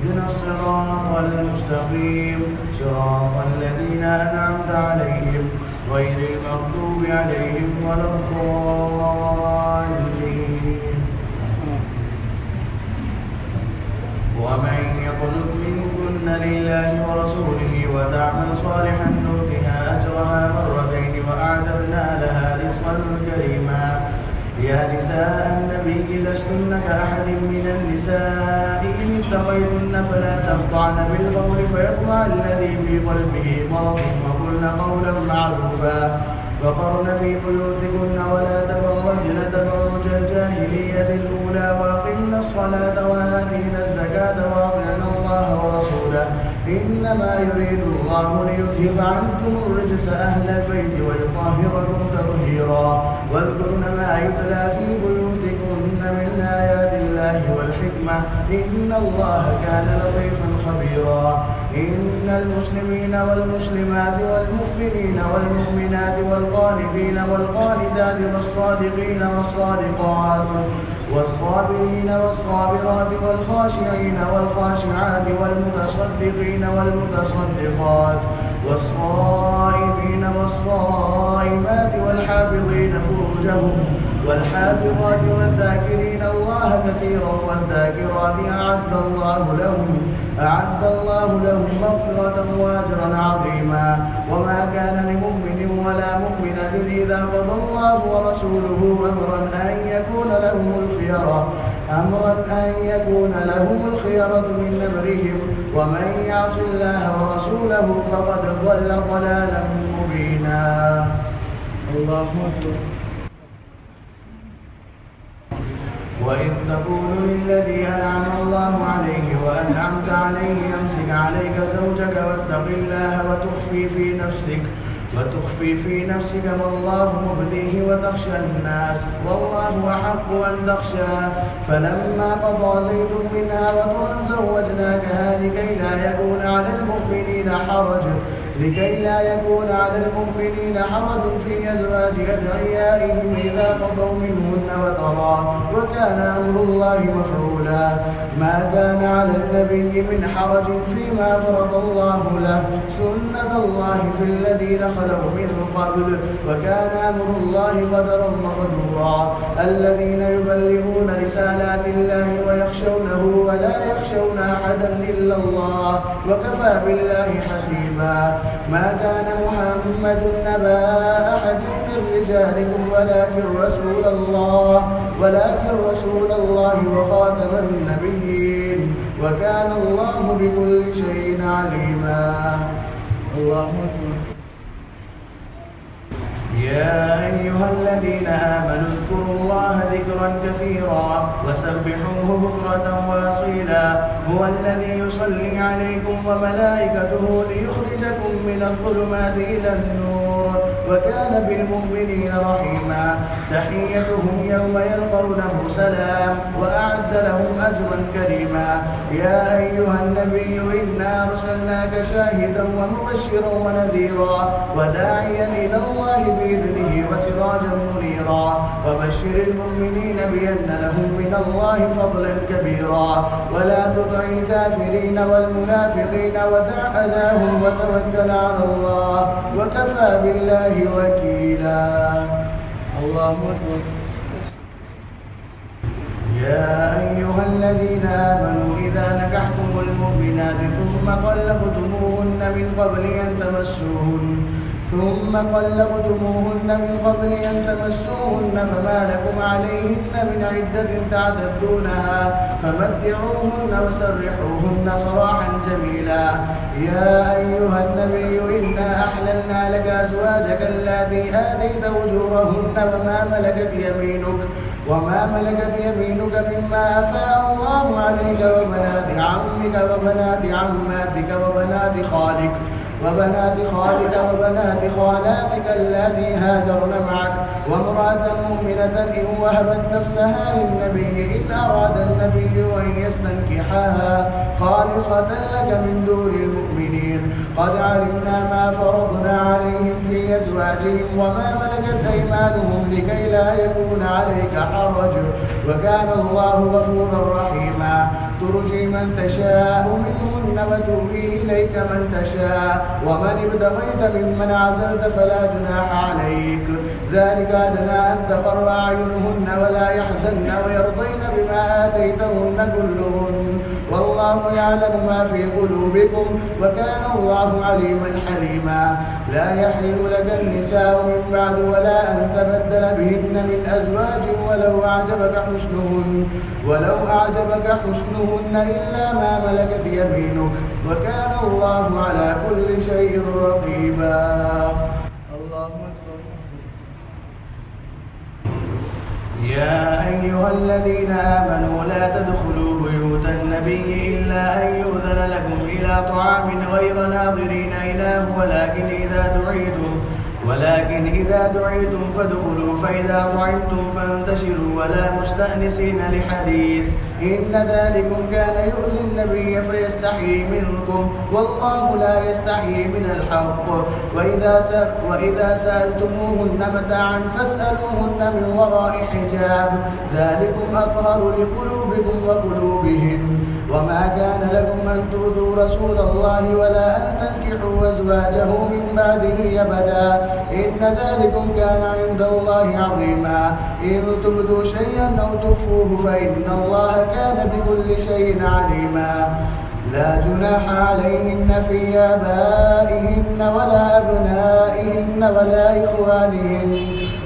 اهدنا الصراط المستقيم صراط الذين أنعمت عليهم غير المغضوب عليهم ولا الضالين. ومن يقنت منكن لله ورسوله وتعمل صالحا نؤتها أجرها مرتين وأعتدنا لها رزقا كريما. يا نساء النبي لستن كأحد من النساء إن اتقيتن فلا تخضعن بالقول فيطمع الذي في قلبه مرض وقلن قولا معروفا وقرن في بيوتكن ولا تبرجن تبرج الجاهلية الأولى وأقمن الصلاة وآتينا الزكاة وأطعن الله ورسوله إنما يريد الله ليذهب عنكم الرجس أهل البيت ويطهركم تطهيرا واذكرن ما يتلى في بيوتكن من آيات الله والحكمة إن الله كان لطيفا خبيرا. إن المسلمين والمسلمات والمؤمنين والمؤمنات والقانتين والقانتات والصادقين والصادقات والصابرين والصابرات والخاشعين والخاشعات والمتصدقين والمتصدقات والصائمين والصائمات والحافظين فروجهم والحافظات والذاكرين الله كثيرا والذاكرات أعد الله لهم مغفرة وأجرا عظيما. وما كان لمؤمن ولا مؤمنة إذا قضى الله ورسوله أمرا أن يكون لهم الخيرة من أمرهم ومن يعص الله ورسوله فقد ضل ضلالا مبينا. الله أكبر. وإذ تقول للذي أنعم الله عليه وأنعمت عليه أمسك عليك زوجك واتق الله وتخفي في نفسك ما الله مبديه وتخشى الناس والله أحق أن تخشاه فلما قضى زيد منها وطرا زوجناكها لكي لا يكون على المؤمنين حرج في أزواج أدعيائهم إذا قضوا منهن وطرا وكان أمر الله مفعولا. ما كان على النبي من حرج فيما فرض الله له سنة الله في الذين خلوا من قبل وكان أمر الله قدرا مقدورا. الذين يبلغون رسالات الله ويخشونه ولا يخشون أحدا إلا الله وكفى بالله حسيبا. ما كان محمد نبا أحد من رجالكم ولكن رسول الله وخاتم النبيين وكان الله بكل شيء عليما. الله أكبر. يا أيها الذين آمنوا اذكروا الله ذكرا كثيرا وسبحوه بكرة وأصيلا. هو الذي يصلي عليكم وملائكته ليخرجكم من الظلمات إلى النور وكان بالمؤمنين رحيما. تحيتهم يوم يلقونه سلام وأعد لهم أجرا كريما. يا أيها النبي إنا أرسلناك شاهدا ومبشرا ونذيرا وداعيا إلى الله بإذنه وسراجا منيرا وبشر المؤمنين بأن لهم من الله فضلا كبيرا. ولا تطع الكافرين والمنافقين ودع أذاهم وتوكل على الله وكفى بالله وكيلا. الله أكبر. يا أيها الذين آمنوا إذا نكحتم المؤمنات ثم طلقتموهن من قبل أن تمسوهن فما لكم عليهن من عدة تعتدونها فمتعوهن وسرحوهن سراحا جميلا. يا أيها النبي إنا أحللنا لك أزواجك اللاتي آتيت أجورهن وما ملكت يمينك مما أفاء الله عليك وبنات عمك وبنات عماتك وبنات خالك وبنات خالاتك اللاتي هاجرن معك وامرأة مؤمنة إن وهبت نفسها للنبي إن أراد النبي أن يستنكحها خالصة لك من دون المؤمنين. قد علمنا ما فرضنا عليهم في أزواجهم وما ملكت أيمانهم لكي لا يكون عليك حرج وكان الله غفورا رحيما. ترجي من تشاء منهن وتؤوي إليك من تشاء ومن ابتغيت ممن عزلت فلا جناح عليك ذلك أدنى أن تقر أعينهن ولا يحزن ويرضين بما آتيتهن كلهن والله يعلم ما في قلوبكم وكان الله عليما حليما لا يحل لك النساء من بعد ولا أن تبدل بهن من أزواج ولو أعجبك حسنهن إلا ما ملكت يمينك وكان الله على كل شيء رقيبا. الله أكبر. يا أيها الذين آمنوا لا تدخلوا بيوت النبي إلا أن يؤذن لكم إلى طعام غير ناظرين إناه ولكن إذا دعيتم فادخلوا فإذا طعمتم فانتشروا ولا مستأنسين لحديث إن ذلكم كان يؤذي النبي فيستحيي منكم والله لا يستحيي من الحق وإذا سألتموهن متاعا فاسألوهن من وراء حجاب ذلكم أطهر لقلوبكم وقلوبهم وما كان لكم أن تؤذوا رسول الله ولا أن تنكحوا أزواجه من بعده أبدا إن ذلكم كان عند الله عظيما إن تبدوا شيئا أو تخفوه فإن الله كان بكل شيء عليما لا جناح عليهن في آبائهن ولا أبنائهن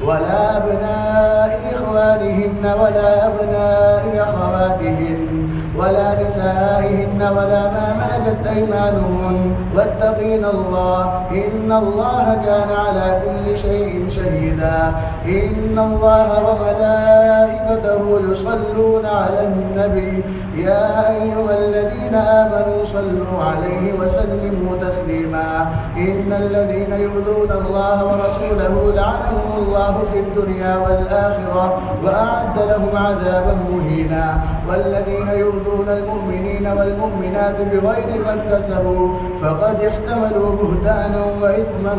ولا أبناء إخوانهن ولا أبناء أخواتهن ولا نسائهن ولا ما ملكت أيمانهن واتقين الله إن الله كان على كل شيء شهيدا إن الله وملائكته يصلون على النبي يا أيها الذين آمنوا صلوا عليه وسلموا تسليما إن الذين يؤذون الله ورسوله لعنهم الله في الدنيا والآخرة وأعد لهم عذابا مهينا والذين يؤذون المؤمنين والمؤمنات بغير ما اكتسبوا فقد احتملوا بهتانا وإثما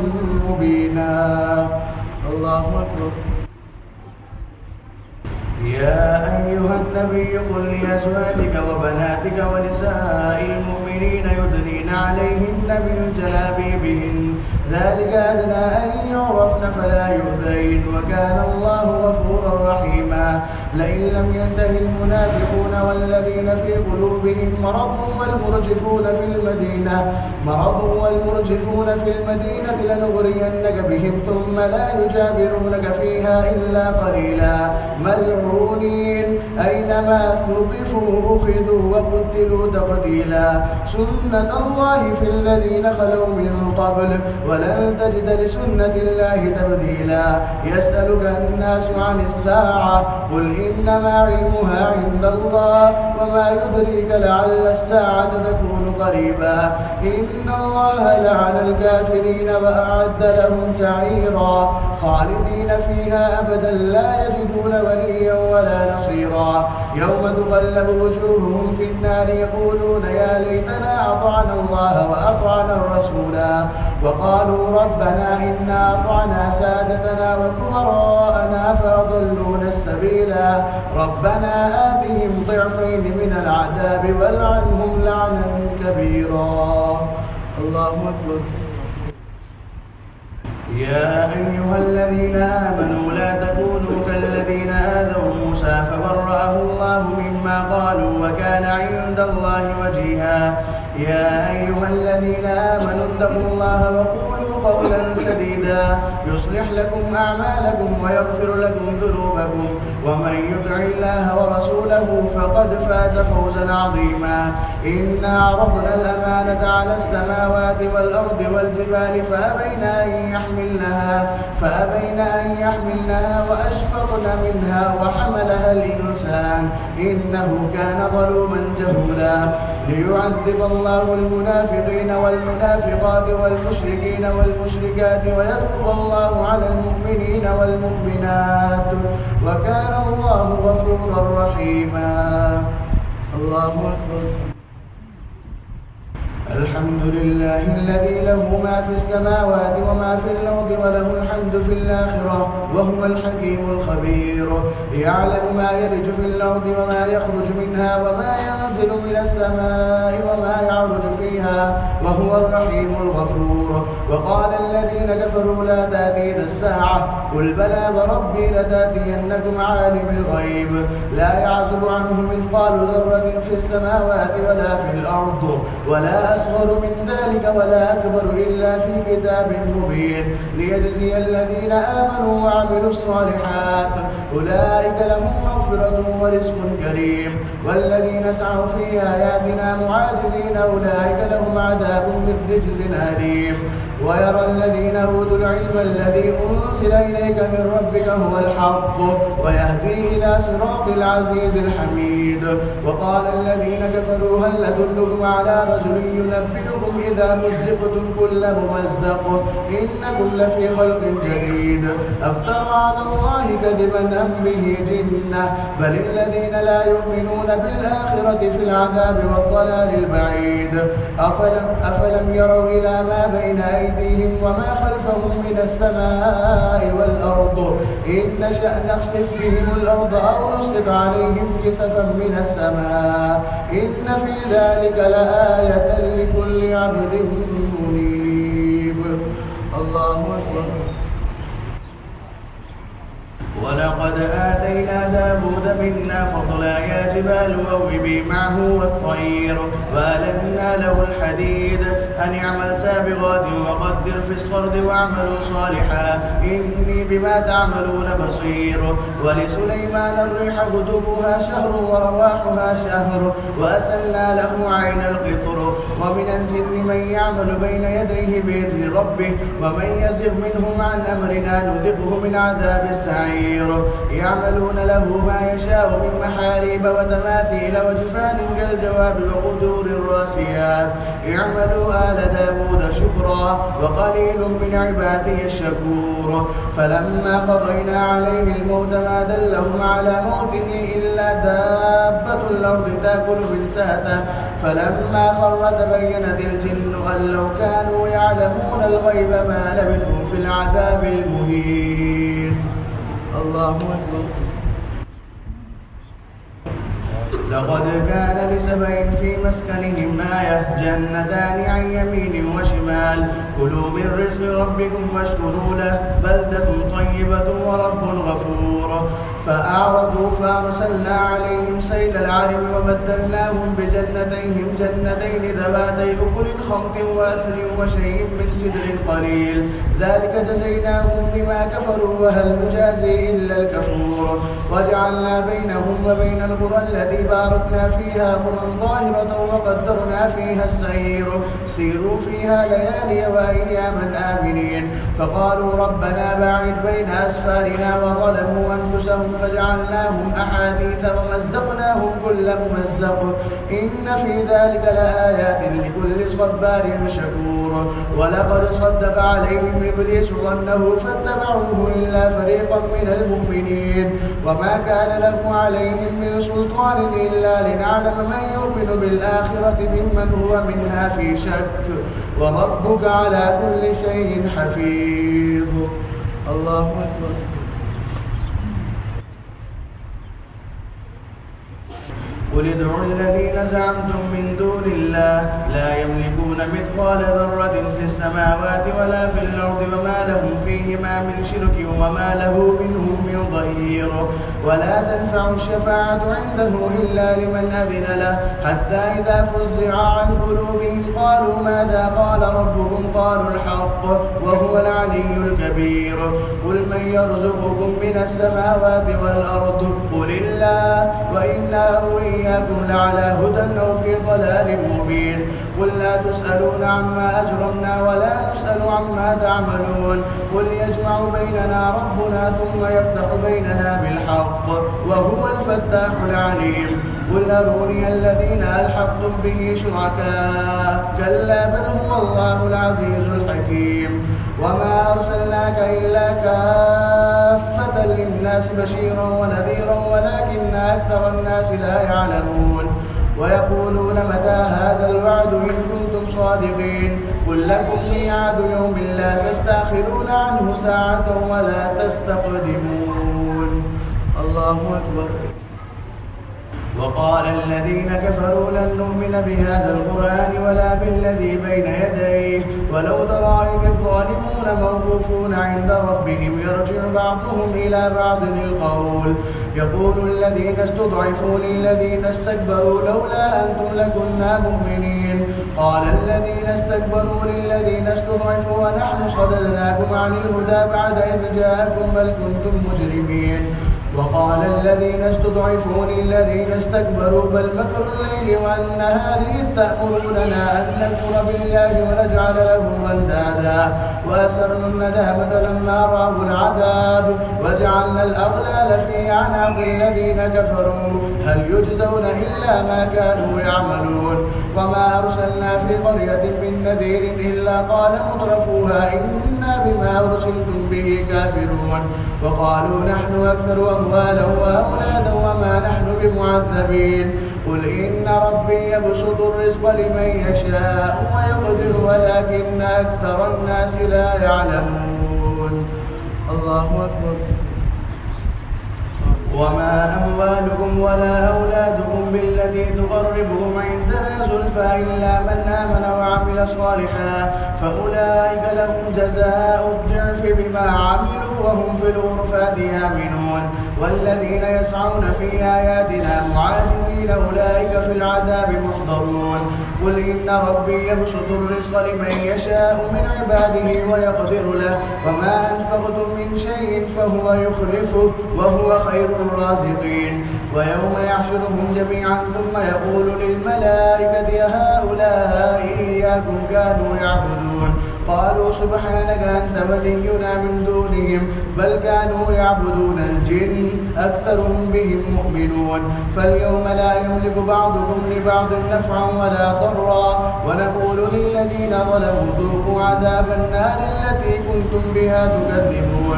مبينا. الله أكبر. يا أيها النبي قل لأزواجك وبناتك ونساء المؤمنين يدنين عليهن من جلابيبهن ذلك أدنى أن يعرفن فلا يؤذين وكان الله غفورا رحيما لئن لم ينته المنافقون والذين في قلوبهم مرض والمرجفون في المدينة لنغرينك بهم ثم لا يجاورونك فيها إلا قليلا ملعونين أينما ثقفوا أخذوا وقتلوا تقتيلا سنة الله في الذين خلوا من قبل ولن تجد لسنة الله تبديلا يسألك الناس عن الساعة قل إنما علمها عند الله وما يدريك لعل الساعة تكون قريبا إن الله لعن الكافرين وأعد لهم سعيرا خالدين فيها أبدا لا يجدون وليا ولا نصيرا يوم تقلب وجوههم في النار يقولون يا ليتنا أطعنا الله وأطعنا الرسولا وقالوا ربنا إنا أطعنا سادتنا وكبراءنا فأضلونا السبيلا ربنا آتهم ضعفين من العذاب والعنهم لعنا كبيرا. الله أكبر. يا أيها الذين آمنوا لا تكونوا كالذين آذوا موسى فبرأه الله مما قالوا وكان عند الله وجيها يا أيها الذين آمنوا اتقوا الله وقولوا قولا سديدا يصلح لكم أعمالكم ويغفر لكم ذنوبكم ومن يطع الله ورسوله فقد فاز فوزا عظيما إنا عرضنا الأمانة على السماوات والأرض والجبال فأبين أن يحملنها وأشفقن منها وحملها الإنسان إنه كان ظلوما جهولا ليعذب الله المنافقين والمنافقات والمشركين والمشركات ويتوب الله على المؤمنين والمؤمنات وكان الله غفورا رحيما. الله أكبر. الحمد لله الذي له ما في السماوات وما في الأرض وله الحمد في الآخرة وهو الحكيم الخبير. يعلم ما يلج في الأرض وما يخرج منها وما ينزل من السماء وما يعرج فيها وهو الرحيم الغفور. وقال الذين كفروا لا تأتينا الساعة قل بلى وربي لتأتينكم عالم الغيب لا يعزب عنه مثقال ذرة في السماوات ولا في الأرض ولا أصغر من ذلك ولا أكبر إلا في كتاب مبين ليجزي الذين آمنوا وعملوا الصالحات أولئك لهم مغفرة ورزق كريم. والذين سعوا في آياتنا معاجزين أولئك لهم عذاب من رجز أليم. ويرى الذين أوتوا العلم الذي أنزل إليك من ربك هو الحق ويهدي إلى صراط العزيز الحميد. وقال الذين كفروا هل ندلكم على رجل ينبئكم إذا مزقتم كل ممزق إنكم لفي خلق جديد أفترى على الله كذبا أم به جنة بل الذين لا يؤمنون بالآخرة في العذاب والضلال البعيد. أفلم يروا إلى ما بين أيديهم وما خلفهم من السماء والأرض إن نشأ نخسف بهم الأرض أو نسقط عليهم كسفا من السماء إن في ذلك لآية لكل عبد منيب. الله أكبر. ولقد آتينا داود منا فضلا يا جبال أوبي معه والطير وألنا له الحديد أن يعمل سابغات وقدر في الصرد واعملوا صالحا إني بما تعملون بصير. ولسليمان الريح غدوها شهر ورواحها شهر وأسلنا له عين القطر. ومن الجن من يعمل بين يديه بإذن ربه ومن يزغ منهم عن أمرنا نذقه من عذاب السعير. يعملون له ما يشاء من محاريب وتماثيل وجفان كالجواب وقدور الراسيات اعملوا آل داود شكرا وقليل من عبادي الشكور. فلما قضينا عليه الموت ما دلهم على موته إلا دابة الأرض تأكل من ساته فلما خر تبينت الجن أن لو كانوا يعلمون الغيب ما لبثوا في العذاب المهين. الله أكبر. لقد كان لسبع في مسكنهم آية جنتان عن يمين وشمال كلوا من رزق ربكم واشكروا له بلدة طيبة ورب غفور. فأعرضوا فأرسلنا عليهم سيل العرم وبدلناهم بجنتيهم جنتين ذواتي أكل خمط وأثل وشيء من سدر قليل ذلك جزيناهم بما كفروا وهل نجازي إلا الكفور. وجعلنا بينهم وبين القرى التي باركنا فيها قرى ظاهرة وقدرنا فيها السير سيروا فيها ليالي وأياما آمنين. فقالوا ربنا باعد بين أسفارنا وظلموا أنفسهم فجعلناهم أحاديث ومزقناهم كل ممزق إن في ذلك لآيات لكل صبار شكور. ولقد صدق عليهم إبليس ظنه فاتبعوه إلا فريقا من المؤمنين وما كان له عليهم من سلطان إلا لنعلم من يؤمن بالآخرة ممن هو منها في شك وربك على كل شيء حفيظ. الله أكبر. قل ادعوا الذين زعمتم من دون الله لا يملكون مثقال ذرة في السماوات ولا في الأرض وما لهم فيهما من شرك وما له منهم من ظهير. ولا تنفع الشفاعة عنده إلا لمن أذن له حتى إذا فزع عن قلوبهم قالوا ماذا قال ربكم قالوا الحق وهو العلي الكبير. قل من يرزقكم من السماوات والأرض قل الله وإنا أو إياكم لعلى هدى أو في ضلال مبين. قل لا تسألون عما أجرمنا ولا نسأل عما تعملون. قل يجمع بيننا ربنا ثم يفتح بيننا بالحق وهو الفتاح العليم. قل أروني الذين ألحقتم به شركاء كلا بل هو الله العزيز الحكيم. وما أرسلناك إلا كافة للناس بشيرا ونذيرا ولكن أكثر الناس لا يعلمون. ويقولون متى هذا الوعد إن كنتم صادقين قل لكم ميعاد يوم لا تستأخرون عنه ساعة ولا تستقدمون. الله أكبر. وقال الذين كفروا لن نؤمن بهذا القرآن ولا بالذي بين يديه ولو ترى إذ الظالمون موقوفون عند ربهم يرجع بعضهم إلى بعض القول يقول الذين استضعفوا للذين استكبروا لولا أنتم لكنا مؤمنين قال الذين استكبروا للذين استضعفوا ونحن صددناكم عن الهدى بعد إذ جاءكم بل كنتم مجرمين. وقال الذين استضعفوا للذين استكبروا بل مكر الليل والنهار إذ تأمروننا أن نكفر بالله ونجعل له أندادا وأسروا الندامة لما رأوا العذاب وجعلنا الأغلال في أعناق الذين كفروا هل يجزون إلا ما كانوا يعملون. وما أرسلنا في قرية من نذير إلا قال مترفوها إنا بما أرسلتم به كافرون وقالوا نحن أكثر أموالا وأولادا وما نحن بمعذبين قل إن ربي يبسط الرزق لمن يشاء ويقدر ولكن أكثر الناس لا يعلمون. الله أكبر. وما أموالكم ولا أولادكم بالتي تقربكم عندنا زلفى إلا من آمن وعمل صالحا فأولئك لهم جزاء الضعف بما عملوا وهم في الغرفات آمنون والذين يسعون في آياتنا معاجزين أولئك في العذاب محضرون. قل إن ربي يبسط الرزق لمن يشاء من عباده ويقدر له وما أنفقتم من شيء فهو يخلفه وهو خير الرازقين. ويوم يحشرهم جميعا ثم يقول للملائكة هؤلاء إياكم كانوا يعبدون قالوا سبحانك أنت ولينا من دونهم بل كانوا يعبدون الجن أكثرهم بهم مؤمنون. فاليوم لا يملك بعضكم لبعض نفعا ولا ضرا ونقول للذين ظلموا ذوقوا عذاب النار التي كنتم بها تكذبون.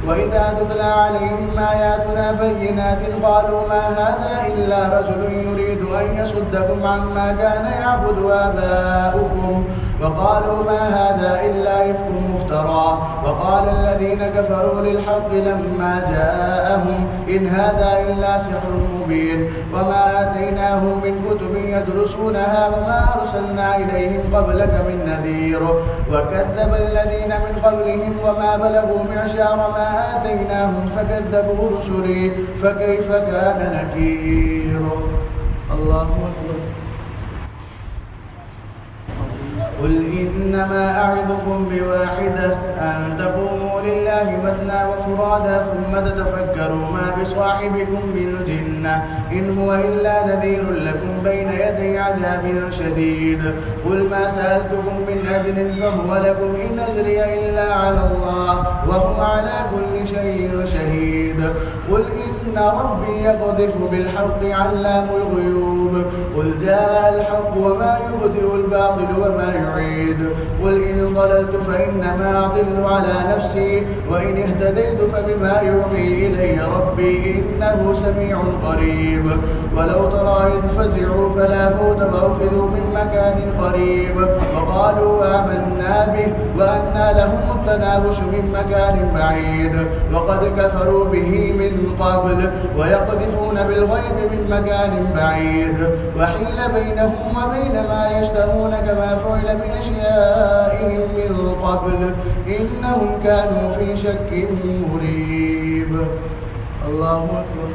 وإذا تتلى عليهم آياتنا بينات قالوا ما هذا إلا رجل يريد أن يصدكم عما كان يعبد آباؤكم وقالوا ما هذا إلا إفك مفترى. وقال الذين كفروا للحق لما جاءهم إن هذا إلا سحر مبين وما آتيناهم من كتب يدرسونها وما أرسلنا إليهم قبلك من نذير وكذب الذين من قبلهم وما بلغوا معشار ما آتيناهم فكذبوا رسلي فكيف كان نكير. الله أكبر. قل إنما أعظكم بواحدة أن تقوموا لله مثنى وفرادا ثم تتفكروا ما بصاحبكم من جنة إن هو إلا نذير لكم بين يدي عذاب شديد. قل ما سألتكم من أجر فهو لكم إن أجري إلا على الله وهو على كل شيء شهيد. قل إن ربي يقذف بالحق علام الغيوب قل جاء الحق وما يبدئ الباطل وما يعيد. قل إن ضللت فإنما أضل على نفسي وإن اهتديت فبما يوحي إلي ربي إنه سميع قريب. ولو ترى إذ فزعوا فلا فوت فأخذوا من مكان قريب وقالوا آمنا به وأنى لهم التناوش من مكان بعيد وقد كفروا به من قبل ويقذفون بالغيب من مكان بعيد وحيل بينهم وبين ما يشتهون كما فعل بأشيائهم من قبل إنهم كانوا في شك مريب. الله أكبر.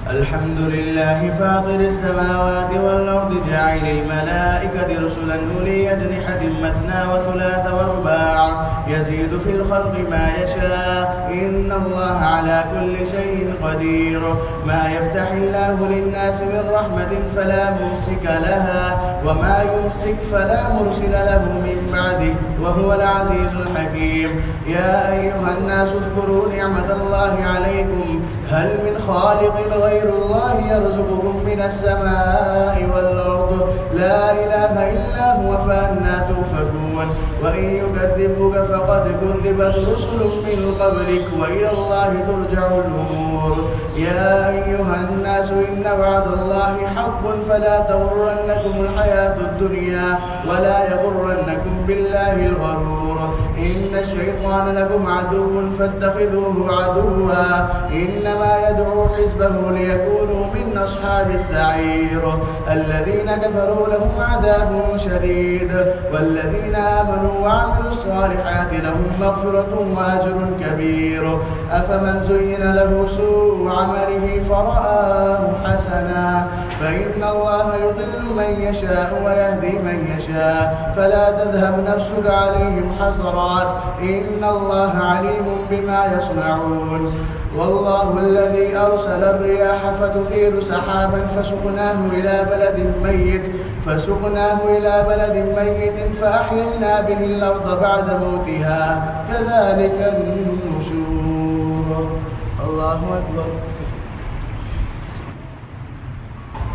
الحمد لله فاطر السماوات والأرض جاعل الملائكة رسلا أولي أجنحة مثنى وثلاث ورباع يزيد في الخلق ما يشاء إن الله على كل شيء قدير. ما يفتح الله للناس من رحمة فلا ممسك لها وما يمسك فلا مرسل له من بعده وهو العزيز الحكيم. يا أيها الناس اذكروا نعمة الله عليكم هل من خالق غير الله يرزقكم من السماء والأرض الأرض لا إله إلا هو فأنى تؤفكون وإن يكذبوك فقد كذبت رسل من قبلك وإلى الله ترجع الأمور يا أيها الناس إن وعد الله حق فلا تغرنكم الحياة الدنيا ولا يغرنكم بالله الغرور إن الشيطان لكم عدو فاتخذوه عدوا إنما يدعو حزبه ليكونوا من أصحاب السعير الذين كفروا لهم عذاب شديد والذين آمنوا وعملوا الصالحات لهم مغفرة وأجر كبير أفمن زين له سوء عمله فرآه حسنا فإن الله يضل من يشاء ويهدي من يشاء فلا تذهب نفسك عليهم حسرات إن الله عليم بما يصنعون والله الذي أرسل الرياح فتثير سحابا فسقناه إلى بلد ميت فأحيينا به الأرض بعد موتها كذلك النشور الله أكبر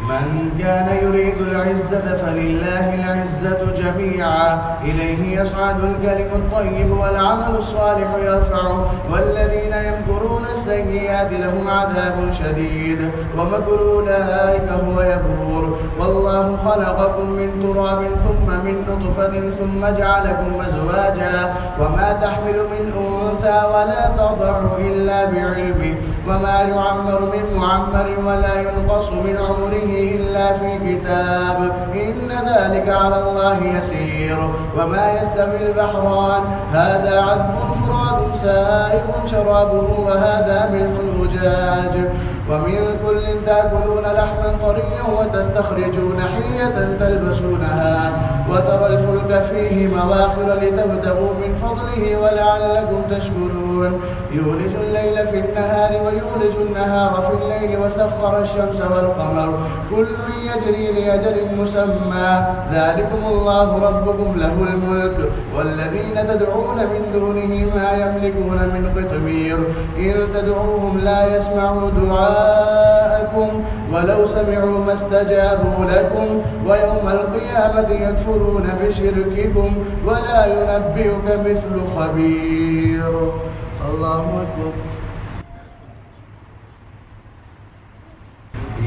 من كان يريد العزة فلله العزة جميعا إليه يصعد الكلم الطيب والعمل الصالح يرفعه والذين يمكرون السيئات لهم عذاب شديد ومكر أولئك هو يبور والله خلقكم من تراب ثم من نطفة ثم جعلكم أزواجا وما تحمل من أنثى ولا تضع إلا بعلمه وما يعمر من معمر ولا ينقص من عمره إلا في كتاب إن ذلك على الله يسير وما يستوي البحران هذا عذب فرات سائغ شرابه وهذا ملح أجاج ومن كل تأكلون لحما طريا وتستخرجون حلية تلبسونها وترى الفلك فيه مواخر لتبتغوا من فضله ولعلكم تشكرون يولج الليل في النهار ويولج النهار في الليل وسخر الشمس والقمر كل يجري لأجل مسمى ذلكم الله ربكم له الملك والذين تدعون من دونه ما يملكون من قطمير إن تدعوهم لا يسمعوا دعاءكم ولو سمعوا ما استجابوا لكم ويوم القيامة يكفرون بشرككم ولا ينبئك مثل خبير الله أكبر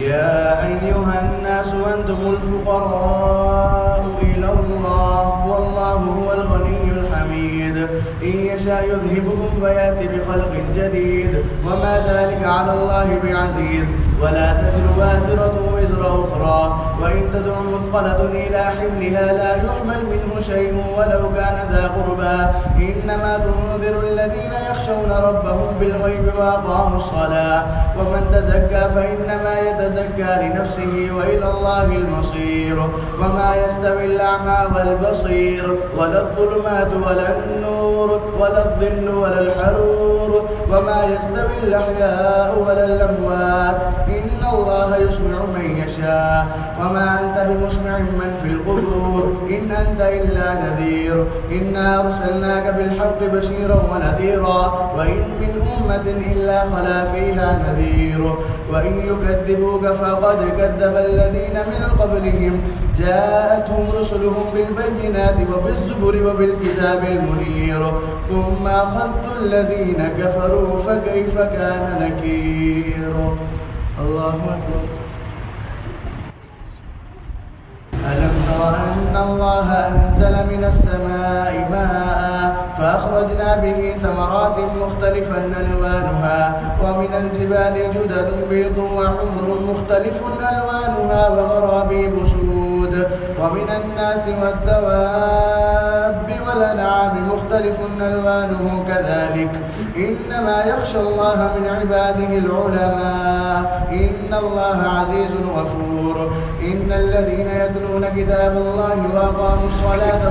يا أيها الناس أنتم الفقراء إلى الله والله هو الغني الحميد إن يشاء يذهبكم فيأتي بخلق جديد وما ذلك على الله بعزيز ولا تزر وازرة وزر أخرى وإن تدع مثقلة إلى حملها لا يحمل منه شيء ولو كان ذا قربى إنما تنذر الذين يخشون ربهم بالغيب وأقاموا الصلاة ومن تزكى فإنما يتزكى لنفسه وإلى الله المصير وما يستوي الأعمى والبصير ولا الظلمات ولا النور ولا الظل ولا الحرور وما يستوي الأحياء ولا الأموات إن الله يسمع من يشاء وما أنت بمسمع من في القبور إن أنت إلا نذير إنا أرسلناك بالحق بشيرا ونذيرا وإن من أمة إلا خلا فيها نذير وإن يكذبوك فقد كذب الذين من قبلهم جاءتهم رسلهم بالبينات وبالزبر وبالكتاب المنير ثم أخذت الذين كفروا فكيف كان نكير الله أكبر ألم تر أن الله أنزل من السماء ماء فأخرجنا به ثمرات مختلفا ألوانها ومن الجبال جدد بيض وحمر مختلف ألوانها وغرابيب سود ومن الناس والدواب والأنعام مختلف ألوانه كذلك إنما يخشى الله من عباده العلماء إن الله عزيز غفور إن الذين يتلون كتاب الله وأقاموا الصلاة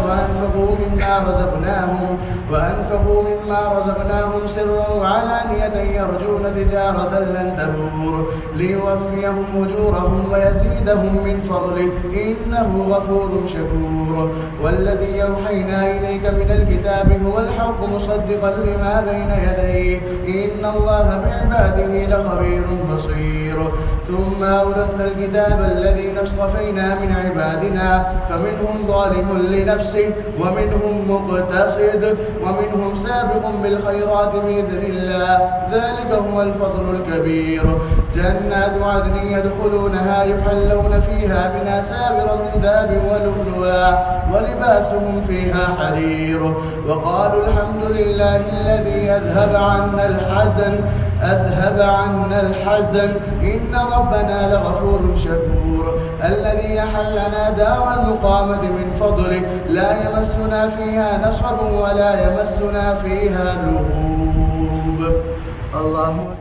وأنفقوا مما رزقناهم سرا وعلانية يرجون تجارة لن تبور ليوفيهم أجورهم ويزيدهم من فضله إنه غفور شكور والذي يوحينا إليك من الكتاب هو الحق مصدقا لما بين يديه إن الله بعباده لخبير بصير ثم أورثنا الكتاب الذين اصطفينا من عبادنا فمنهم ظالم لنفسه ومنهم مقتصد ومنهم سابق بالخيرات بإذن الله ذلك هو الفضل الكبير جنات عدن يدخلونها يحلون فيها من أساور من ذهب ولؤلؤا ولباسهم فيها حرير وقالوا الحمد لله الذي أذهب عنا الحزن إن ربنا لغفور شكور الذي أحلنا دار المقامة من فضله لا يمسنا فيها نصب ولا يمسنا فيها لغوب الله أكبر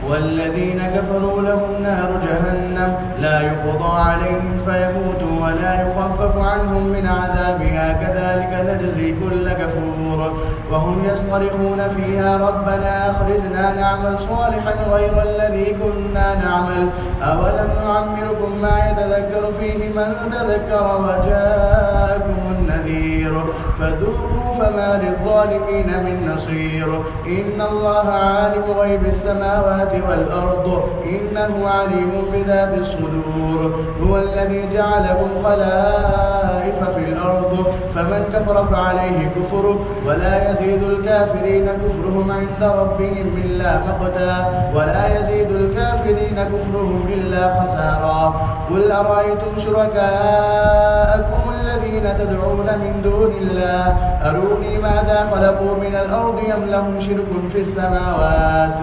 والذين كفروا لهم نار جهنم لا يقضى عليهم فيموتوا ولا يخفف عنهم من عذابها كذلك نجزي كل كفور وهم يصطرخون فيها ربنا أخرجنا نعمل صالحا غير الذي كنا نعمل أولم نعمركم ما يتذكر فيه من تذكر وجاءكم النذير فذوقوا فما للظالمين من نصير إن الله عالم غيب السماوات والأرض إنه عليم بذات الصدور هو الذي جعلكم خلائف في الأرض فمن كفر فعليه كفره ولا يزيد الكافرين كفرهم عند ربهم إلا مقتا ولا يزيد الكافرين كفرهم إلا خسارا قل أرأيتم شركاءكم الذين تدعون من دون الله أروني ماذا خلقوا من الأرض أم لهم شرك في السماوات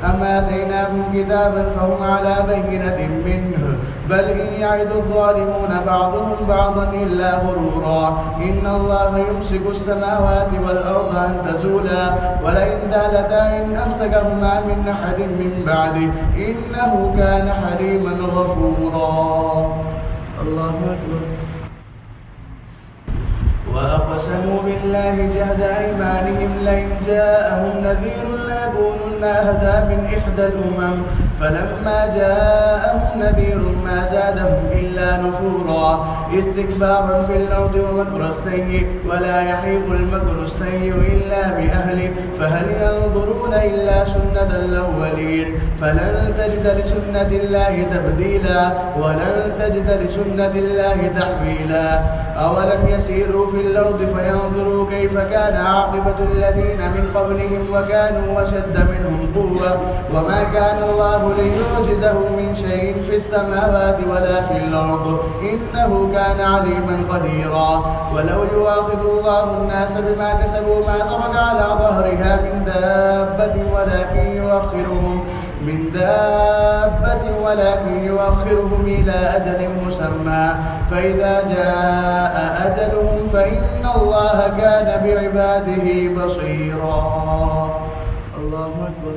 أم آتيناهم كتابا فهم على بينة منه بل إن يعد الظالمون بعضهم بعضا إلا غرورا إن الله يمسك السماوات والأرض أن تزولا ولئن زالتا إن أمسكهما من أحد من بعده إنه كان حليما غفورا الله أكبر وأقسموا بالله جهد أيمانهم لئن جاءهم نذير ليكونن أهدى من إحدى الأمم فلما جاءهم نذير ما زادهم إلا نفورا استكبارا في الأرض ومكر السيء ولا يحيق المكر السيء إلا بأهله فهل ينظرون إلا سنة الأولين فلن تجد لسنة الله تبديلا ولن تجد لسنة الله تحويلا أولم يسيروا في الأرض فينظروا كيف كان عاقبة الذين من قبلهم وكانوا أشد منهم قوة وما كان الله ليعجزه من شيء في السماوات ولا في الأرض إنه كان عليما قديرا ولو يؤاخذ الله الناس بما كسبوا ما ترك على ظهرها من دابة ولكن يؤخرهم إلى أجل مسمى فإذا جاء أجلهم فإن الله كان بعباده بصيرا الله أكبر